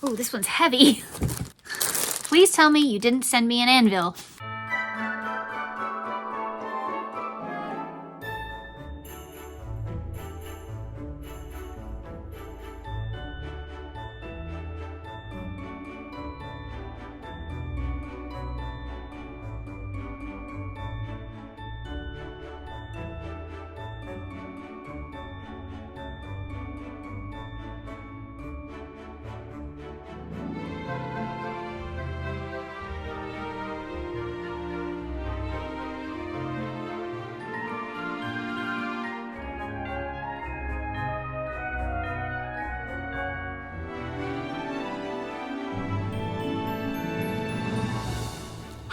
Oh, this one's heavy. Please tell me you didn't send me an anvil.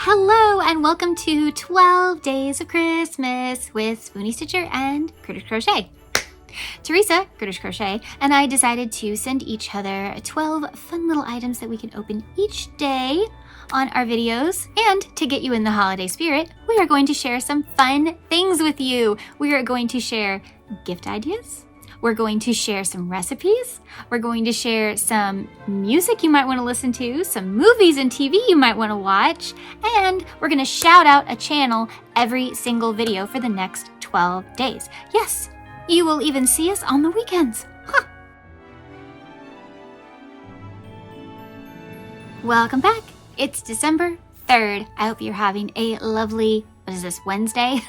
Hello and welcome to 12 Days of Christmas with Spoony Stitcher and Critters Crochet. Teresa, Critters Crochet, and I decided to send each other 12 fun little items that we can open each day on our videos. And to get you in the holiday spirit, we are going to share some fun things with you. We are going to share gift ideas. We're going to share some recipes. We're going to share some music you might want to listen to, some movies and TV you might want to watch, and we're going to shout out a channel every single video for the next 12 days. Yes, you will even see us on the weekends. Huh. Welcome back. It's December 3rd. I hope you're having a lovely, what is this, Wednesday?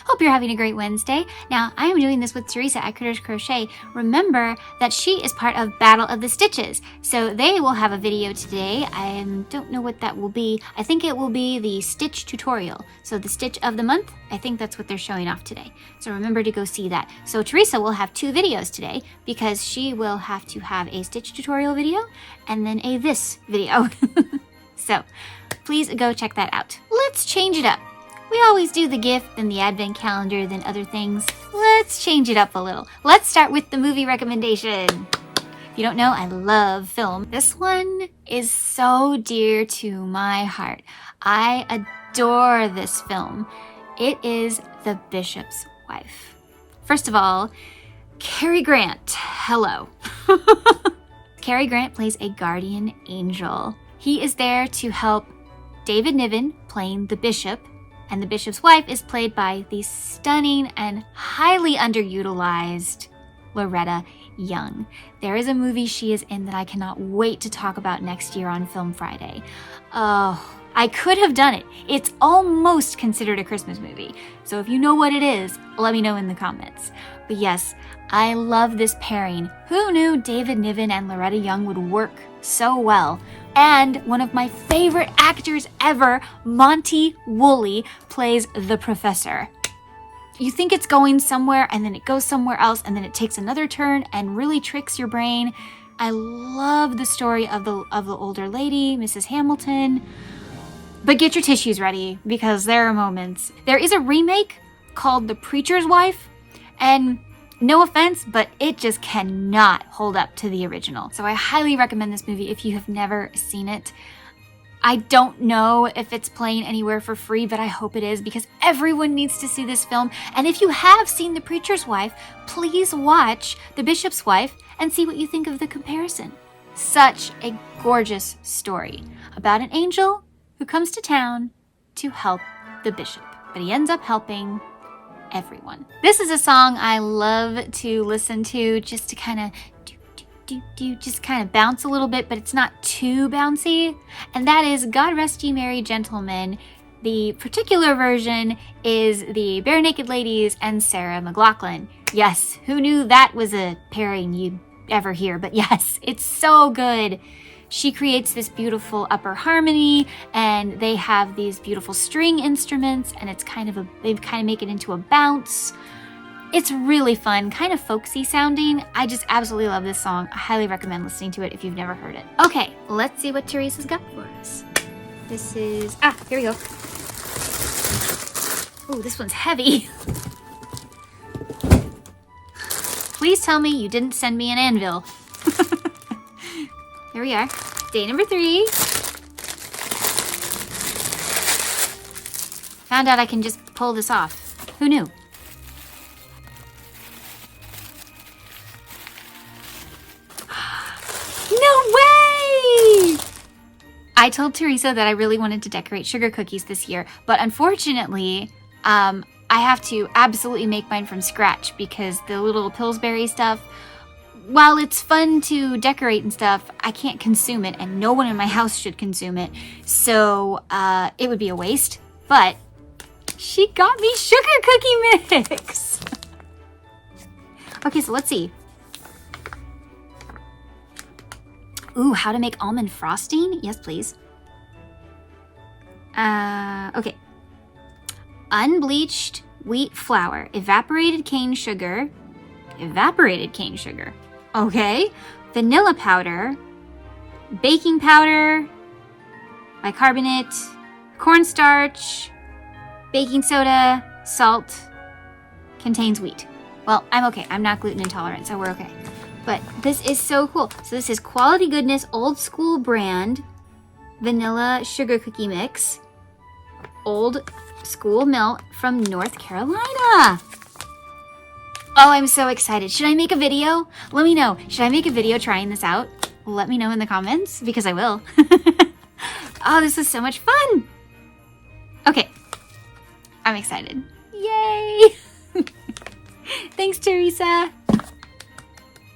Hope you're having a great Wednesday. Now, I am doing this with Teresa at Critters Crochet. Remember that she is part of Battle of the Stitches. So they will have a video today. I don't know what that will be. I think it will be the Stitch tutorial. So the Stitch of the month, I think that's what they're showing off today. So remember to go see that. So Teresa will have 2 videos today because she will have to have a Stitch tutorial video and then a this video. So please go check that out. Let's change it up. We always do the gift, then the advent calendar, then other things. Let's change it up a little. Let's start with the movie recommendation. If you don't know, I love film. This one is so dear to my heart. I adore this film. It is The Bishop's Wife. First of all, Cary Grant, hello. Cary Grant plays a guardian angel. He is there to help David Niven, playing the bishop, and the bishop's wife is played by the stunning and highly underutilized Loretta Young. There is a movie she is in that I cannot wait to talk about next year on Film Friday. Oh, I could have done it. It's almost considered a Christmas movie. So if you know what it is, let me know in the comments. But yes, I love this pairing. Who knew David Niven and Loretta Young would work so well? And one of my favorite actors ever, Monty Woolley, plays the professor. You think it's going somewhere and then it goes somewhere else and then it takes another turn and really tricks your brain. I love the story of the older lady, Mrs. Hamilton. But get your tissues ready because there are moments. There is a remake called The Preacher's Wife, and no offense, but it just cannot hold up to the original. So I highly recommend this movie if you have never seen it. I don't know if it's playing anywhere for free, but I hope it is because everyone needs to see this film. And if you have seen The Preacher's Wife, please watch The Bishop's Wife and see what you think of the comparison. Such a gorgeous story about an angel who comes to town to help the bishop, but he ends up helping everyone. This is a song I love to listen to just to kind of just kind of bounce a little bit, but it's not too bouncy. And that is God Rest Ye Merry Gentlemen. The particular version is the Bare Naked Ladies and Sarah McLachlan. Yes, who knew that was a pairing you'd ever hear? But yes, it's so good. She creates this beautiful upper harmony, and they have these beautiful string instruments, and it's they kind of make it into a bounce. It's really fun, kind of folksy sounding. I just absolutely love this song. I highly recommend listening to it if you've never heard it. Okay, let's see what Teresa's got for us. This is, here we go. Oh, this one's heavy. Please tell me you didn't send me an anvil. Here we are, day number 3. Found out I can just pull this off. Who knew? No I told Teresa that I really wanted to decorate sugar cookies this year, but unfortunately, I have to absolutely make mine from scratch because the little Pillsbury stuff, while it's fun to decorate and stuff, I can't consume it, and no one in my house should consume it. So it would be a waste. But she got me sugar cookie mix. Okay, so let's see. Ooh, how to make almond frosting? Yes, please. Okay. Unbleached wheat flour, evaporated cane sugar. Okay. Vanilla powder, baking powder, bicarbonate, cornstarch, baking soda, salt, contains wheat. Well, I'm okay. I'm not gluten intolerant, so we're okay. But this is so cool. So this is Quality Goodness Old School Brand Vanilla Sugar Cookie Mix. Old School Melt from North Carolina. Oh, I'm so excited. Should I make a video? Let me know. Should I make a video trying this out? Let me know in the comments, because I will. Oh, this is so much fun. Okay. I'm excited. Yay! Thanks, Teresa.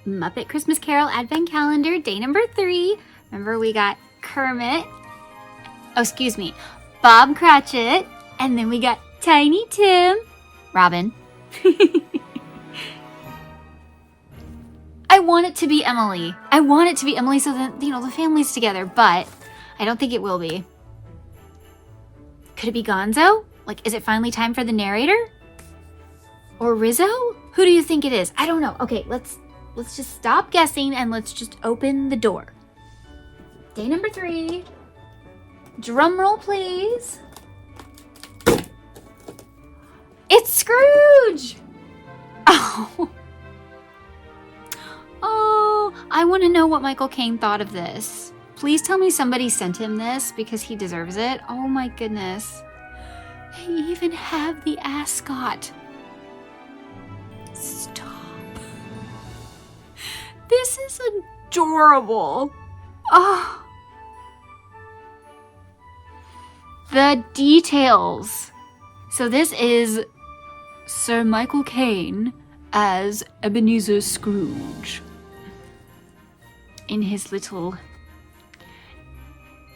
Muppet Christmas Carol Advent Calendar, day number 3. Remember, we got Kermit. Oh, excuse me. Bob Cratchit. And then we got Tiny Tim. Robin. I want it to be Emily. I want it to be Emily so that, the family's together, but I don't think it will be. Could it be Gonzo? Like, is it finally time for the narrator? Or Rizzo? Who do you think it is? I don't know. Okay, let's just stop guessing and let's just open the door. Day number 3. Drum roll, please. It's Scrooge! Oh. Oh, I want to know what Michael Caine thought of this. Please tell me somebody sent him this because he deserves it. Oh my goodness. They even have the ascot. Stop. This is adorable. Oh. The details. So this is Sir Michael Caine as Ebenezer Scrooge in his little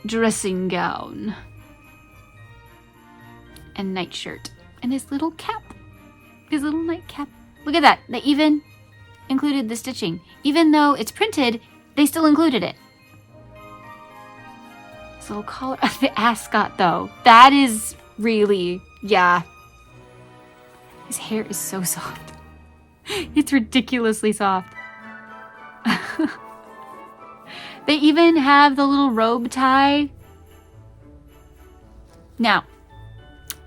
dressing gown and nightshirt and his little cap, his little nightcap. Look at that. They even included the stitching. Even though it's printed, they still included it. This little collar. The ascot, though. That is really, yeah. His hair is so soft. It's ridiculously soft. They even have the little robe tie. Now,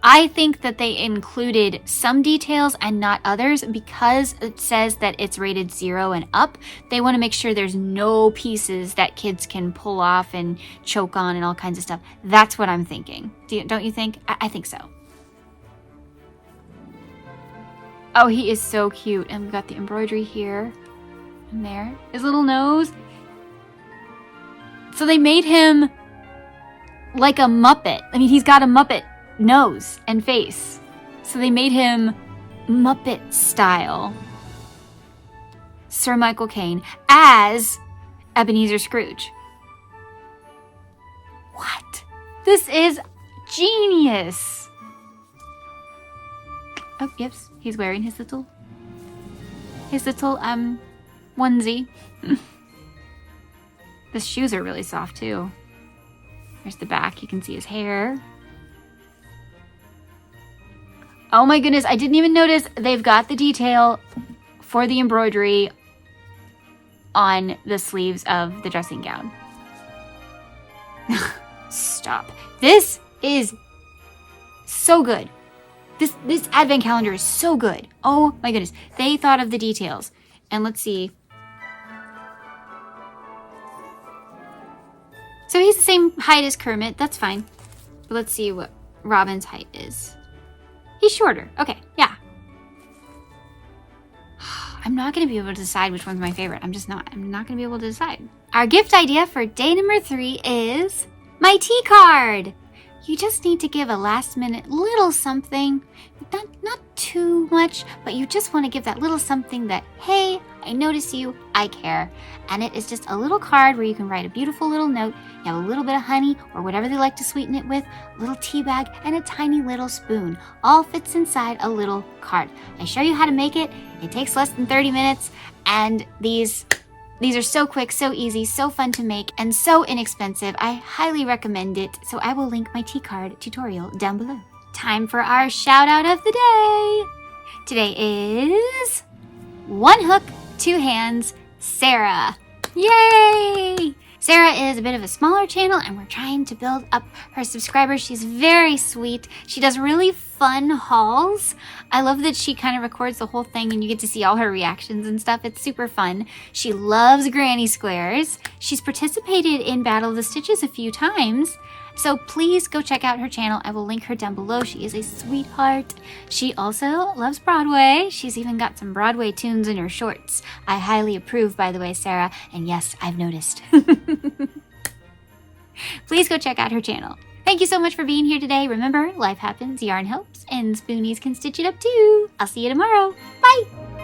I think that they included some details and not others because it says that it's rated 0 and up. They want to make sure there's no pieces that kids can pull off and choke on and all kinds of stuff. That's what I'm thinking. Don't you think? I think so. Oh, he is so cute. And we've got the embroidery here and there. His little nose. So they made him like a Muppet. I mean, he's got a Muppet nose and face. So they made him Muppet style. Sir Michael Caine as Ebenezer Scrooge. What? This is genius. Oh, yes, he's wearing his little onesie. The shoes are really soft too. There's the back. You can see his hair. Oh my goodness, I didn't even notice they've got the detail for the embroidery on the sleeves of the dressing gown. Stop. This is so good. This advent calendar is so good. Oh my goodness. They thought of the details. And let's see. So he's the same height as Kermit. That's fine. But let's see what Robin's height is. He's shorter. Okay, yeah. I'm not going to be able to decide which one's my favorite. I'm not going to be able to decide. Our gift idea for day number 3 is my tea card. You just need to give a last minute little something, not too much, but you just want to give that little something that, hey, I notice you, I care. And it is just a little card where you can write a beautiful little note. You have a little bit of honey or whatever they like to sweeten it with, a little tea bag, and a tiny little spoon. All fits inside a little card. I show you how to make it. It takes less than 30 minutes, and these are so quick, so easy, so fun to make, and so inexpensive. I highly recommend it, so I will link my tea card tutorial down below. Time for our shout out of the day. Today is One Hook, Two Hands, Sarah. Yay! Sarah is a bit of a smaller channel, and we're trying to build up her subscribers. She's very sweet. She does really fun hauls. I love that she kind of records the whole thing and you get to see all her reactions and stuff. It's super fun. She loves granny squares. She's participated in Battle of the Stitches a few times. So please go check out her channel. I will link her down below. She is a sweetheart. She also loves Broadway. She's even got some Broadway tunes in her shorts. I highly approve, by the way, Sarah. And yes, I've noticed. Please go check out her channel. Thank you so much for being here today. Remember, life happens, yarn helps, and spoonies can stitch it up too. I'll see you tomorrow. Bye!